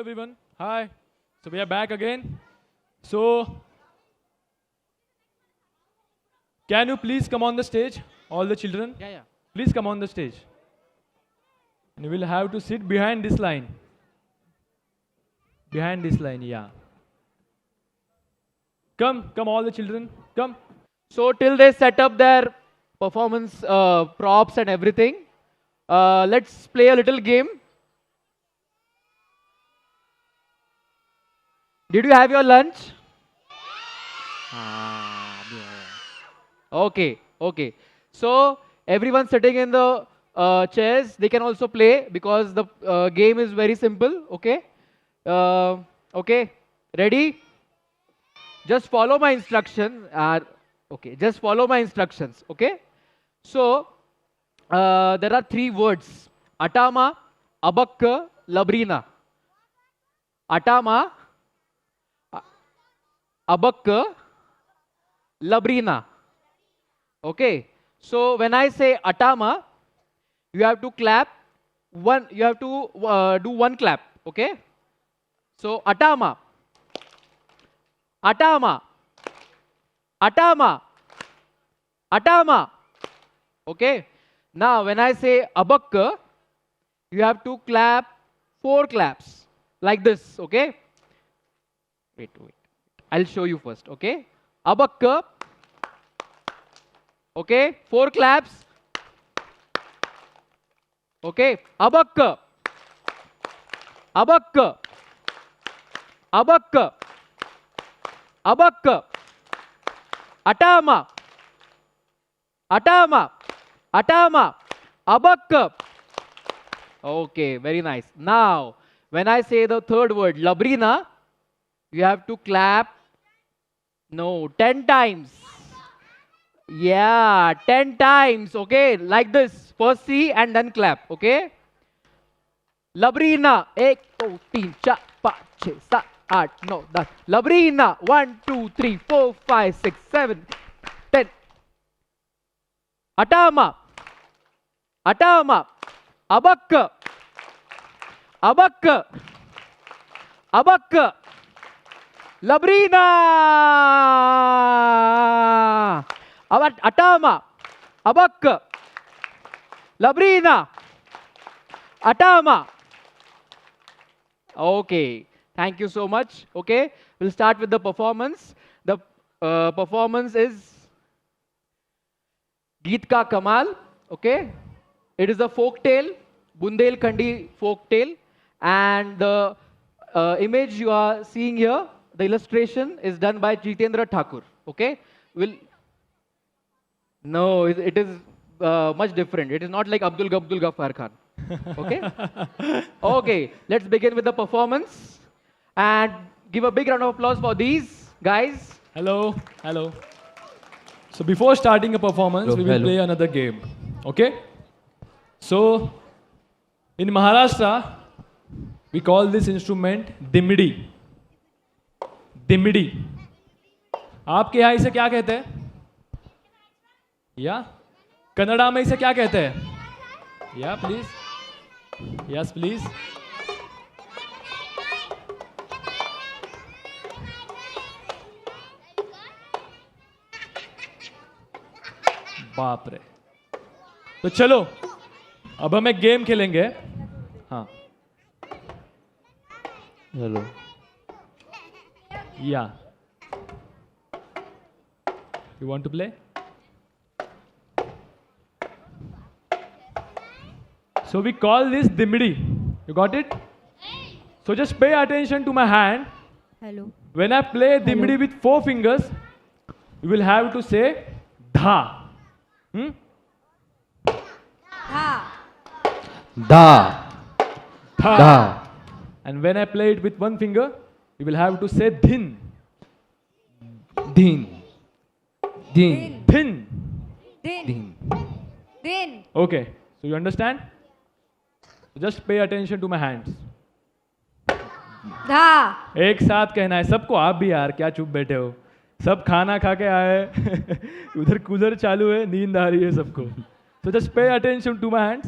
everyone. Hi. So we are back again. So can you please come on the stage, all the children? Yeah, yeah. Please come on the stage. And you will have to sit behind this line. Behind this line, yeah. Come all the children. Come. So till they set up their performance props and everything, let's play a little game. Did you have your lunch? Okay, okay. So everyone sitting in the chairs, they can also play because the game is very simple. Okay, okay. Ready? Just follow my instructions. Okay, just follow my instructions. Okay. So there are three words: Atama, Abakka, Labrina. Atama, Abakka, Labrina. Okay. So when I say Atama, you have to clap one. You have to do one clap. Okay. So Atama, Atama, Atama, Atama. Okay. Now when I say Abakka, you have to clap 4 claps like this. Okay. Wait. I'll show you first. Okay. Abakka. Okay. 4 claps. Okay. Abakka. Abakka. Abakka. Abakka. Atama. Atama. Atama. Abakka. Okay, very nice. Now, when I say the third word, Labrina, you have to clap. No, 10 times. Yeah, 10 times. Okay, like this. First see and then clap. Okay. Labrina. 1, 2, 3, 4, 5, 6, 7, 8, 9, 10. Labrina. 1, 2, 3, 4, 5, 6, 7, 10. Atama. Atama. Abakka. Abakka. Abakka. Labrina. Atama. Abakka. Labrina. Atama. Okay. Thank you so much. Okay. We'll start with the performance. The performance is Geet Ka Kamal. Okay. It is a folk tale, Bundelkhandi folk tale. And the image you are seeing here, the illustration is done by Jitendra Thakur. Okay. No, it is much different. It is not like Abdul Ghaffar Khan. Okay? Okay, let's begin with the performance. And give a big round of applause for these guys. Hello. Hello. So before starting a performance, Hello, we will hello. play another game. Okay? So in Maharashtra, we call this instrument dimidi. Dimidi. आपके यहाँ इसे क्या कहते हैं? या कन्नड़ा में इसे क्या कहते हैं? या प्लीज. Yes please. बाप रे. तो चलो अब हम एक गेम खेलेंगे. हाँ. Hello. या. You want to play? So we call this dimidi. You got it? So just pay attention to my hand. Hello. When I play dimidi with 4 fingers, you will have to say dha. Hmm? Ha. Da. Dha. Da. And when I play it with 1 finger, you will have to say dhin. Din. Din. Dhin. Din. Din. Din. Okay. So you understand? So just pay attention to my hands. Dha. एक साथ कहना है सबको. आप भी यार क्या चुप बैठे हो. सब खाना खा के आए. उधर कूलर चालू है, नींद आ रही है सबको. So just pay attention to my hands.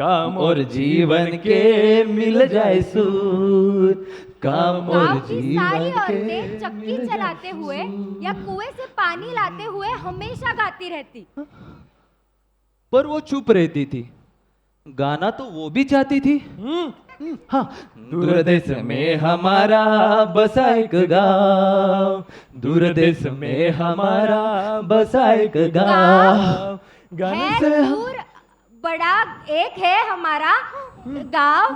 काम और जीवन के मिल जाए सूर, काम और गांव की सारी जीवन के औरतें चक्की चलाते हुए या कुएं से पानी लाते हुए हमेशा गाती रहती। पर वो चुप रहती थी, गाना तो वो भी चाहती थी। हाँ, दूर देश में हमारा बसा एक गाँव, दूर देश में हमारा बसा एक गाँव। गाने है से हम दूर बड़ा एक है हमारा गांव।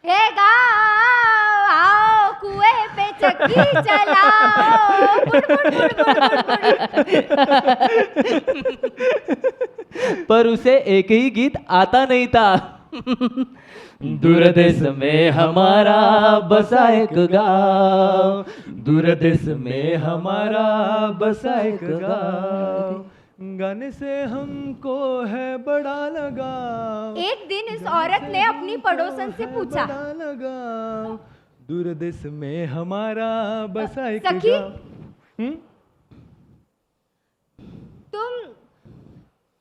हे गांव आओ कुएं पे चक्की चलाओ। बुड़, बुड़, बुड़, बुड़, बुड़, बुड़। पर उसे एक ही गीत आता नहीं था। दूर देश में हमारा बसा एक गाँव, दूर देश में हमारा बसा एक गाँव। गाने से हमको है बड़ा लगा। एक दिन इस औरत ने अपनी पड़ोसन से पूछा, बड़ा लगा, दूर देश में हमारा बसा एक सखी? गाँव।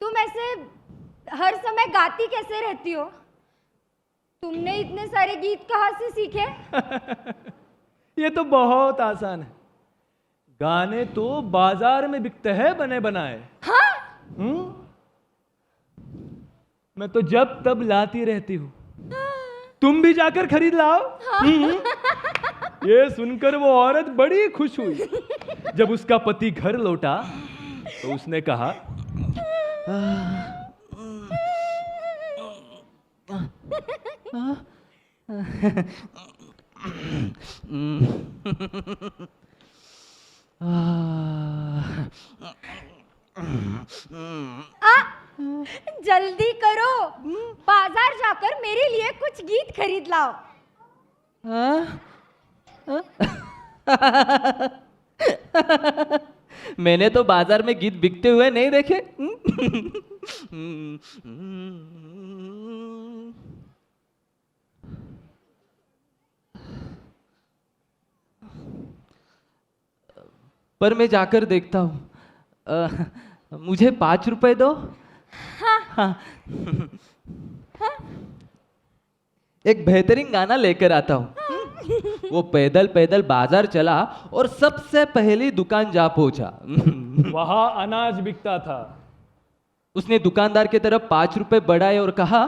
तुम ऐसे हर समय गाती कैसे रहती हो? तुमने इतने सारे गीत कहाँ से सीखे? ये तो बहुत आसान है। गाने तो बाजार में बिकते हैं बने बनाए। हाँ? मैं तो जब तब लाती रहती हूँ। तुम भी जाकर खरीद लाओ। ये सुनकर वो औरत बड़ी खुश हुई। जब उसका पति घर लौटा तो उसने कहा, जल्दी करो, बाजार जाकर मेरे लिए कुछ गीत खरीद लाओ। मैंने तो बाजार में गीत बिकते हुए नहीं देखे। पर मैं जाकर देखता हूँ। मुझे 5 रुपए दो। हाँ। एक बेहतरीन गाना लेकर आता हूँ। वो पैदल पैदल बाजार चला और सबसे पहली दुकान जा पहुंचा। वहां अनाज बिकता था। उसने दुकानदार की तरफ 5 रुपए बढ़ाए और कहा,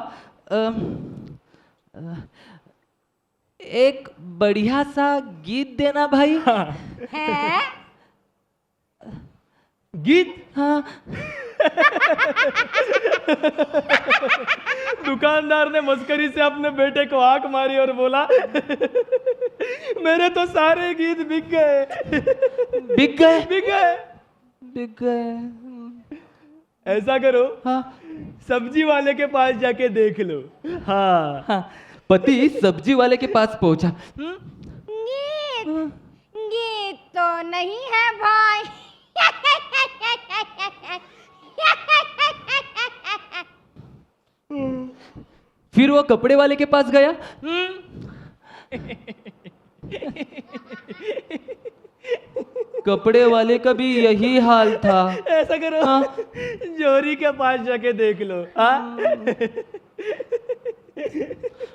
एक बढ़िया सा गीत देना भाई। है? गीत? हाँ। दुकानदार ने मस्करी से अपने बेटे को आंख मारी और बोला, मेरे तो सारे गीत बिक गए। बिक गए? बिक गए। बिक गए। ऐसा करो, हाँ। सब्जी वाले के पास जाके देख लो। हाँ। हाँ। पति सब्जी वाले के पास पहुंचा। गीत? गीत तो नहीं है भाई। फिर वो कपड़े वाले के पास गया। कपड़े वाले का भी यही हाल था। ऐसा करो, हाँ। जोरी के पास जाके देख लो। हाँ?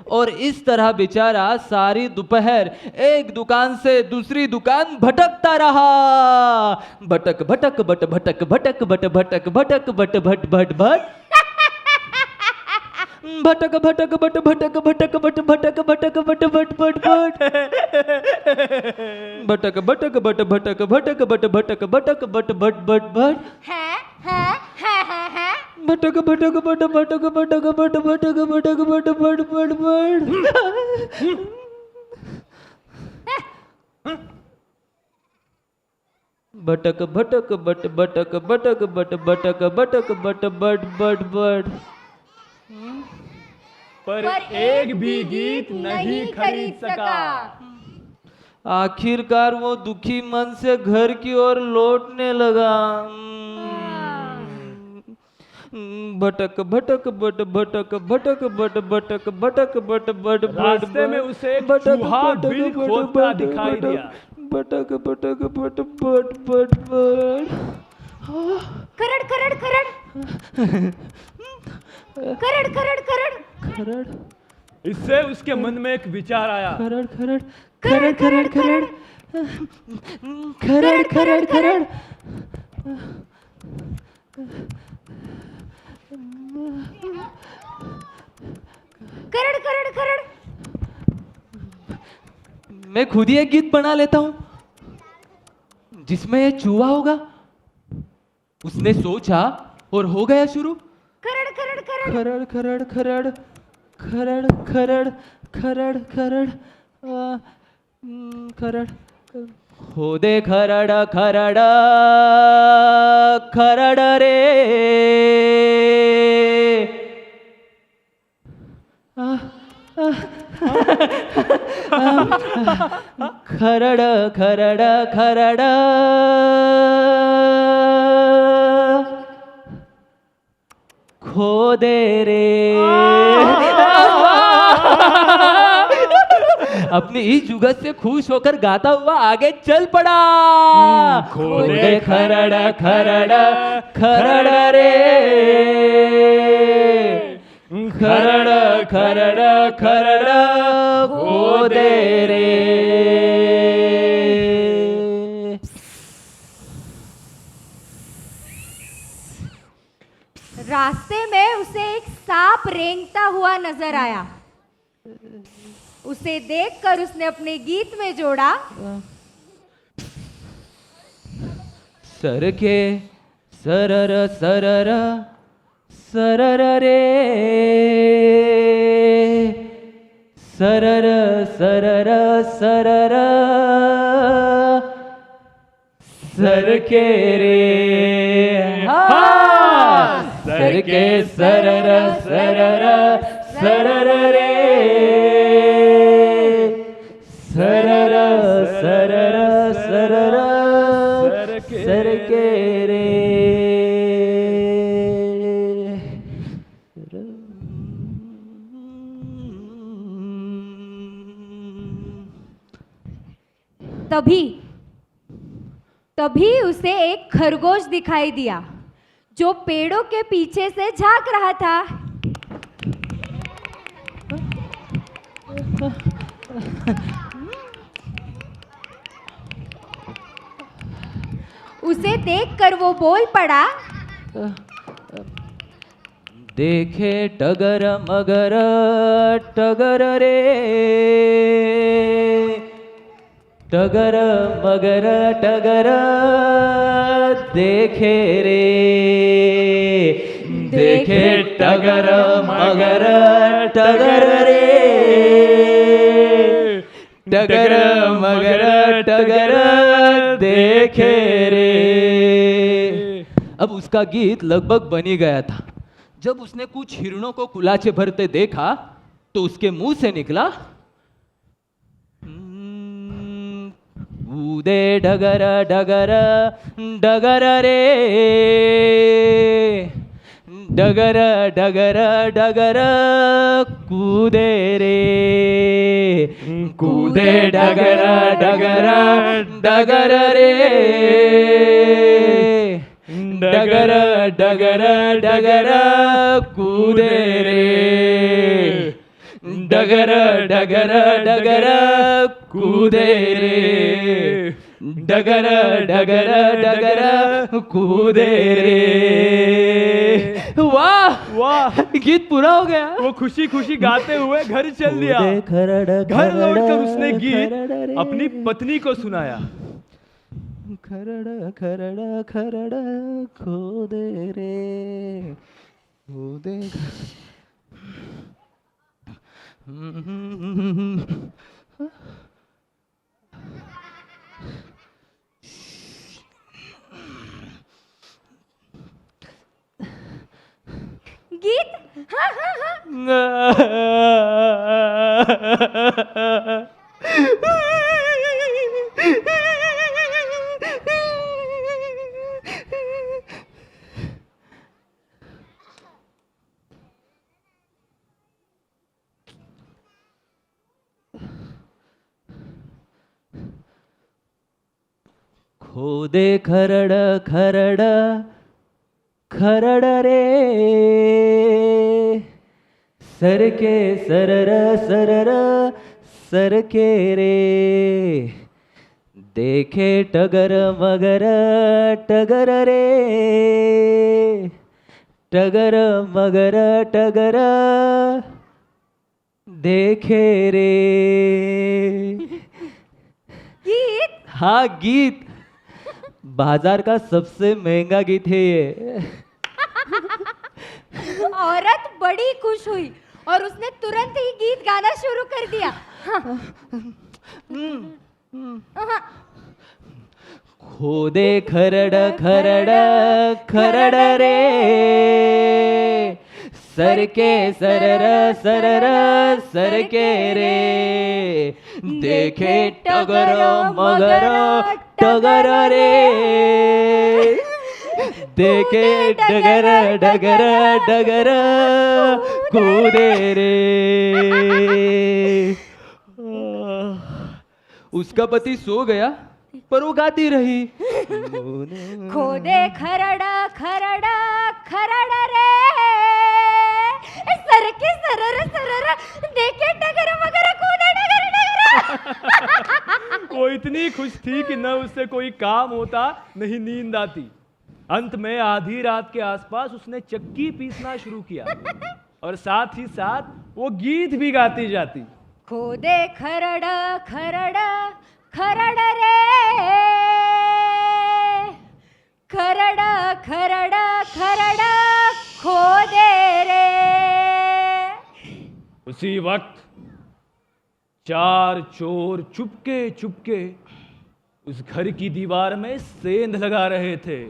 और इस तरह बेचारा सारी दोपहर एक दुकान से दूसरी दुकान भटकता रहा। भटक भटक बट भटक भटक बट भटक भटक बट भट भट भट भटक भटक बट भटक भटक बट भटक भटक बट भट भट भट भटक भटक बट भटक भटक बट भटक भटक बट भट भट भट है? भटक भटक बट भटक भटक बट भटक भटक बट भट भट भट भटक भटक बट भटक भटक बट भटक भटक बट बट बट बट पर एक भी गीत नहीं खरीद सका। आखिरकार वो दुखी मन से घर की ओर लौटने लगा। भटक भटक बट भटक भटक बट भटक भटक बट बट बट रास्ते में उसे एक चूहा बिल खोदता दिखाई दिया। पटक पटक पट पट पट पट खरड़ खरड़ खरड़ खरड़ खरड़ खरड़ खरड़ इससे उसके मन में एक विचार आया। खरड़ खरड़ खरड़ खरड़ खरड़ खरड़ खरड़ खरड़ खरड़ खरड़ खरड़। मैं खुद ही एक गीत बना लेता हूं जिसमें ये चूहा होगा। उसने सोचा और हो गया शुरू। खरड़ खरड़ खरड़ खरड़ खरड़ खरड़ खरड़ खरड़ खरड़ खरड़ खरड़ हो दे खरड़ खरड़ खरड़ रे खरड़ खरड़ खरड़ खो दे रे अपनी इस जुगत से खुश होकर गाता हुआ आगे चल पड़ा। खो दे दे खरड़ खरड़ खरड़ रे खरड़ खरड़ खरड़ खो दे रे। रास्ते में उसे एक सांप रेंगता हुआ नजर आया। उसे देखकर उसने अपने गीत में जोड़ा, सर के सरर सरर सरर रे सरर सरर सरर सर के रे सर के सरर सरर सरर रे सरर सरर सरर सर के रे। तभी तभी उसे एक खरगोश दिखाई दिया जो पेड़ों के पीछे से झांक रहा था। उसे देखकर वो बोल पड़ा, देखे टगर मगर टगर रे टगर मगर टगर देखे रे देखे टगर मगर टगर रे टगर मगर टगर देखे रे। अब उसका गीत लगभग बन ही गया था। जब उसने कुछ हिरणों को कुलाचे भरते देखा तो उसके मुंह से निकला, कूदे डगर डगर डगर रे डगर डगर डगर कूदे रे कूदे डगर डगर डगर रे डगर डगर डगर कूदे रे डगर डगर डगर कूदे रे डगर डगर डगर कूदे रे। वाह वाह, गीत पूरा हो गया। वो खुशी खुशी गाते हुए घर चल दिया। घर लौटकर उसने गीत अपनी पत्नी को सुनाया। खरड़ खरड़ खरड़ खो दे रे खो दे। गीत हाँ हाँ हाँ खोदे खरड खरड खरड रे सरके सरर सरर सरके रे देखे टगर मगर टगर रे टगर मगर टगर देखे रे गीत हाँ गीत बाजार का सबसे महंगा गीत है ये औरत बड़ी खुश हुई और उसने तुरंत ही गीत गाना शुरू कर दिया। हाँ। खोदे खरड खरड खरड रे सरके सरर सरर सरके रे देखे टगर मगर टगर रे देखे डगर डगर डगर कूदे रे उसका पति सो गया पर वो गाती रही खोदे खरड़ा खरड़ा खरड़ा रे सरके सरर सरर देखे टगर मगर कूदे डगर डगर। वो इतनी खुश थी कि न उससे कोई काम होता न ही नींद आती। अंत में आधी रात के आसपास उसने चक्की पीसना शुरू किया और साथ ही साथ वो गीत भी गाती जाती। खोदे खरड़ा खरड़ा खरड़ा रे खरड़ा खरड़ा खरड़ा खोदे रे। उसी वक्त 4 चोर चुपके चुपके उस घर की दीवार में सेंध लगा रहे थे।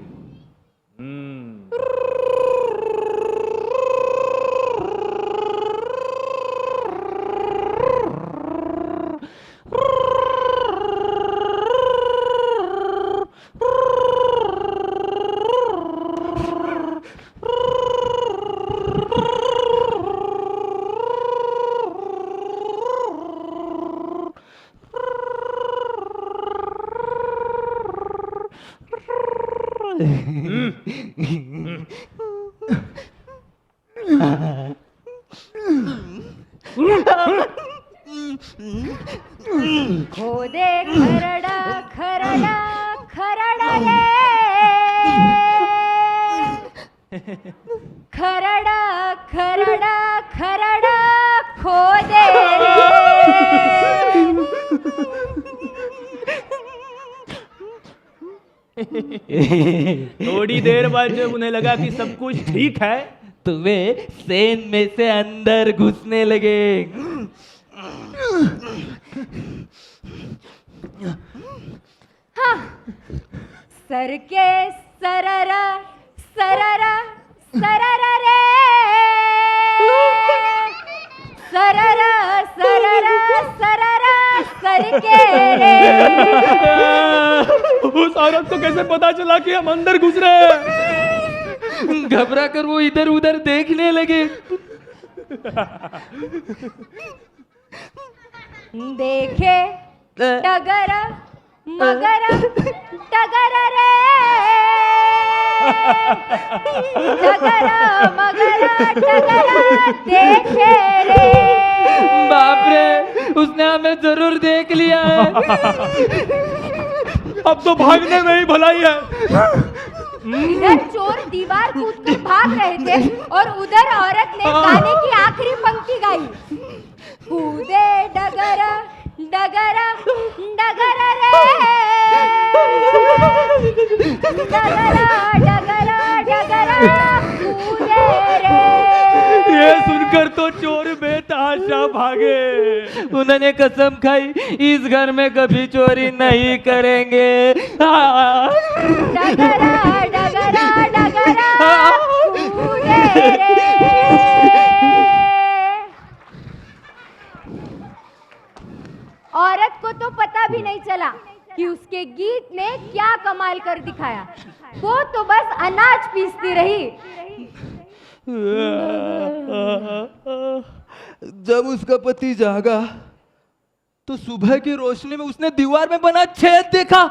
खोदे खरड़ा खरड़ा खरड़ा रे खरड़ा खरड़ा खरड़ा खोदे थोड़ी देर बाद जब उन्हें लगा कि सब कुछ ठीक है तो वे सेन में से अंदर घुसने लगे। हाँ सर के सररा सररा सररा रे सररा सररा सररा सर के रे। उस औरत को कैसे पता चला कि हम अंदर घुस रहे हैं? घबरा कर वो इधर उधर देखने लगे। देखे टगर मगर टगर रे टगर मगर टगर देखे रे। बाप रे उसने हमें जरूर देख लिया है। अब तो भागने में ही भलाई है। इधर चोर दीवार कूद कर भाग रहे थे और उधर औरत ने गाने की आखिरी पंक्ति गाई। कूदे डगर डगर डगर रे डगर डगर डगर कूदे रे। ये सुनकर तो चोर बेतहाशा भागे। उन्होंने कसम खाई इस घर में कभी चोरी नहीं करेंगे। डगरा डगरा डगरा कूदे रे। औरत को तो पता भी नहीं चला कि उसके गीत ने क्या कमाल कर दिखाया। वो तो बस अनाज पीसती रही। जब उसका पति जागा तो सुबह की रोशनी में उसने दीवार में बना छेद देखा।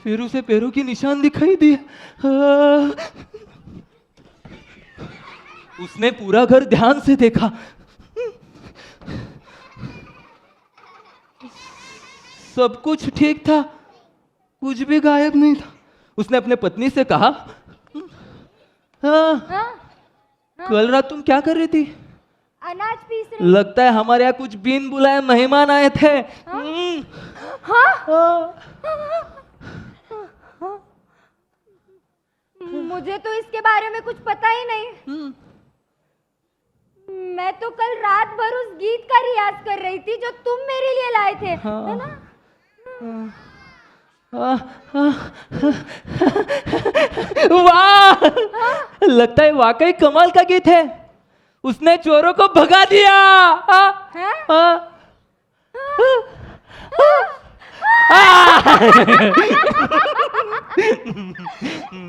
फिर उसे पैरों की निशान दिखाई दिए। उसने पूरा घर ध्यान से देखा। सब कुछ ठीक था, कुछ भी गायब नहीं था। उसने अपने पत्नी से कहा, हाँ, कल रात तुम क्या कर रही थी? अनाज पीस रही। लगता है हमारे यहाँ कुछ बिन बुलाए मेहमान आए थे। मुझे तो इसके बारे में कुछ पता ही नहीं। मैं तो कल रात भर उस गीत का रियाज कर रही थी जो तुम मेरे लिए लाए थे, है ना? वाह, लगता है वाकई कमाल का गीत है। उसने चोरों को भगा दिया।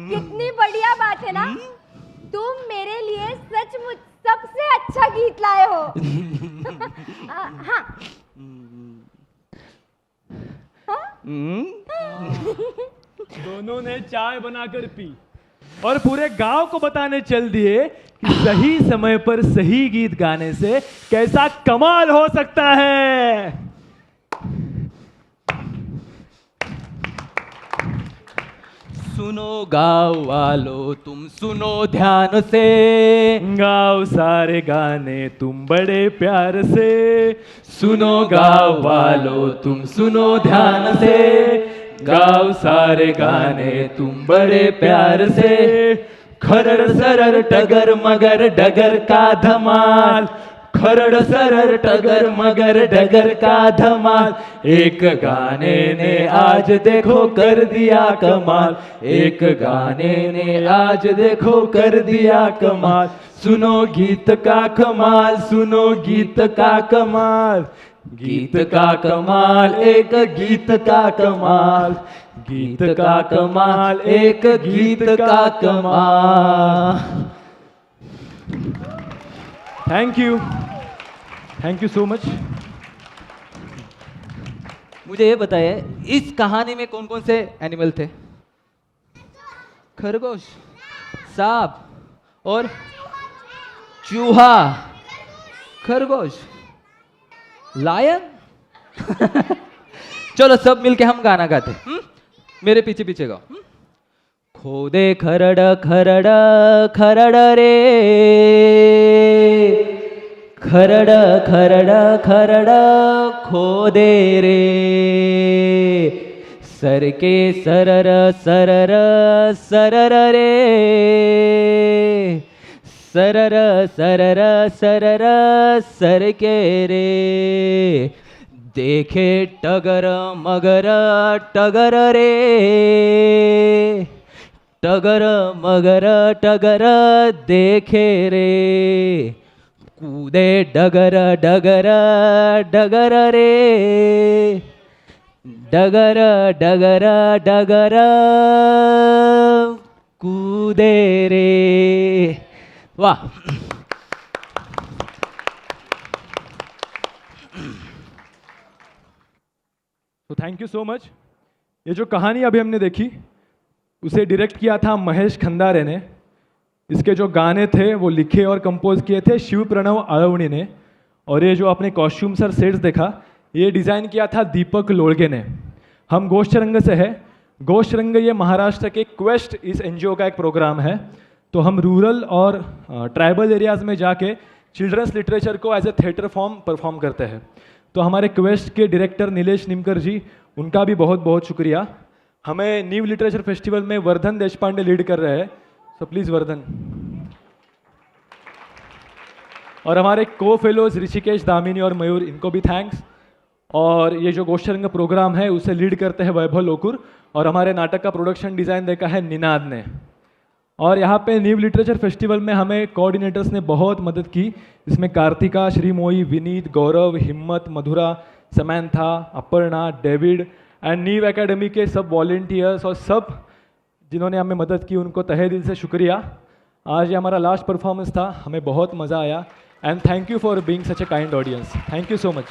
कितनी बढ़िया बात है ना। तुम मेरे लिए सचमुच सबसे अच्छा गीत लाए हो। हाँ। दोनों ने चाय बनाकर पी और पूरे गांव को बताने चल दिए कि सही समय पर सही गीत गाने से कैसा कमाल हो सकता है। सुनो गाँव वालों तुम सुनो ध्यान से, गाओ सारे गाने तुम बड़े प्यार से। सुनो गाँव वालों तुम सुनो ध्यान से, गाओ सारे गाने तुम बड़े प्यार से। खरड़ सरर टगर मगर डगर का धमाल, खरड़ सरर टगर मगर डगर का धमाल। एक गाने ने आज देखो कर दिया कमाल, एक गाने ने आज देखो कर दिया कमाल। सुनो गीत का कमाल, सुनो गीत का कमाल, गीत का कमाल, एक गीत का कमाल, गीत का कमाल, एक गीत का कमाल। Thank you so much. मुझे ये बताइए, इस कहानी में कौन कौन से एनिमल थे? खरगोश, सांप और चूहा। खरगोश, लायन। चलो सब मिलके हम गाना गाते। मेरे पीछे पीछे गाओ। खोदे खरड़ खरड़ खरड़ रे, खरड़ खरड़ खरड़ खोदे रे। सर के सरर सरर सरर रे, सरर सरर सरर सर के रे। देखे टगर मगर टगर रे, टगर मगर टगर देखे रे। कूदे डगर डगर डगर रे, डगर डगर डगर कूदे रे। वाह। तो थैंक यू सो मच। ये जो कहानी अभी हमने देखी उसे डायरेक्ट किया था महेश खंदारे ने। इसके जो गाने थे वो लिखे और कंपोज किए थे शिव प्रणव आळवणी ने। और ये जो आपने कॉस्ट्यूम्स और सेट्स देखा ये डिज़ाइन किया था दीपक लोड़गे ने। हम गोष्ठरंग से है। गोष्ठरंग ये महाराष्ट्र के क्वेस्ट इस एनजीओ का एक प्रोग्राम है। तो हम रूरल और ट्राइबल एरियाज़ में जाके चिल्ड्रंस लिटरेचर को as a theatre form perform करते हैं। तो हमारे क्वेस्ट के डायरेक्टर नीलेश निमकर जी, उनका भी बहुत बहुत शुक्रिया। हमें न्यू लिटरेचर फेस्टिवल में वर्धन देशपांडे लीड कर रहे हैं, सो प्लीज़ वर्धन। और हमारे को फेलोज ऋषिकेश, दामिनी और मयूर, इनको भी थैंक्स। और ये जो गोष्ठरंग प्रोग्राम है उसे लीड करते हैं वैभव लोकुर। और हमारे नाटक का प्रोडक्शन डिज़ाइन देखा है निनाद ने। और यहाँ पे न्यू लिटरेचर फेस्टिवल में हमें कोऑर्डिनेटर्स ने बहुत मदद की। इसमें Kartika, श्रीमोई, Vineet, Gaurav, Himmat, Madhura, Samantha, Aparna, David and New Academy के सब वॉलेंटियर्स और सब जिन्होंने हमें मदद की, उनको तहे दिल से शुक्रिया। आज ये हमारा लास्ट परफॉर्मेंस था, हमें बहुत मज़ा आया। And thank you for being such a kind audience. Thank you so much.